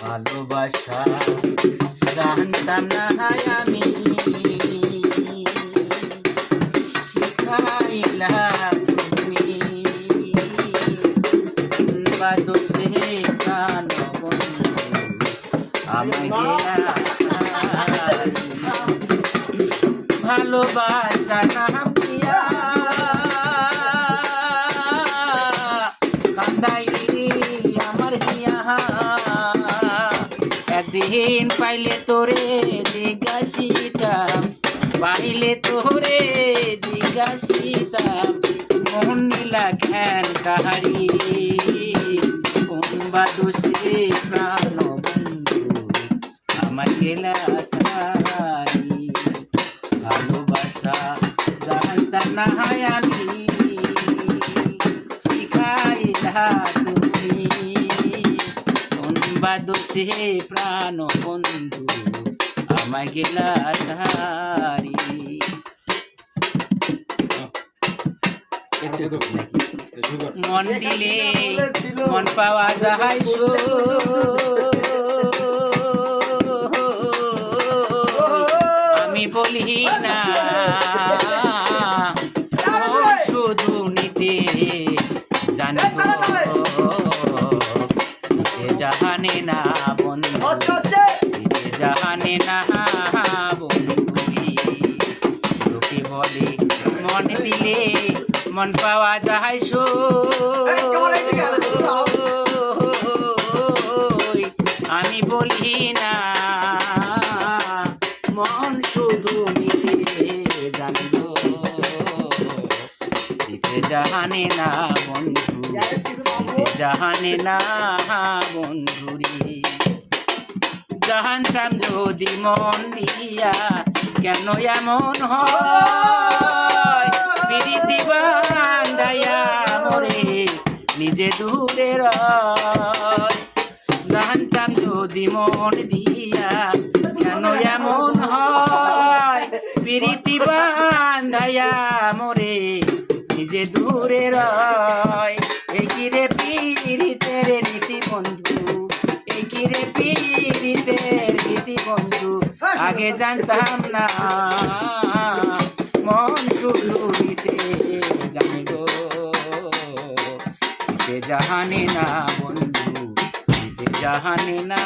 ভালোবাসা জানতাম না আমি তুমি বাদসে প্রাণ বন্ধু আমায় ভালোবাসা নাম দিয়া কান্দাই আমার হিয়া একদিন পাইলে তোরে জিজ্ঞাসিতাম পাইলে তোরে জিজ্ঞাসিতাম মন নীলা খ্যান কাহারি কোন বাদসে প্রাণ বন্ধু আমার গেলা সারি ভালোবাসা জানতাম না আমি শিখাইলা তুমি কোন বাদসে প্রাণ বন্ধু আমায় গেলা সারি মন দিলে মন পাওয়া যায় আমি বলি না শুধু নিতে জানি জাহানে না বন্ধু জাহানে না বন্ধু লোকে বলে মন দিলে মন পাওয়া যায় আমি বলি না মন শুধু নিতে জানল দিতে জাহানে না বন্ধু জাহানে না বন্ধুরি জাহানতাম যদি মন দিয়া কেন এমন হয় প্রীতি বান্ধাইয়া মরে নিজে দূরে রয় জানতাম যদি মন দিয়া কেন এমন হয় প্রীতি বান্ধাইয়া মরে নিজে দূরে রয় এই কিরে পীড়িতের নীতি বন্ধু এই কিরে পীড়িতের নীতি বন্ধু আগে জানতাম না মন শুধু নিতে জানে গো জাহানে না বন্ধু জাহানে না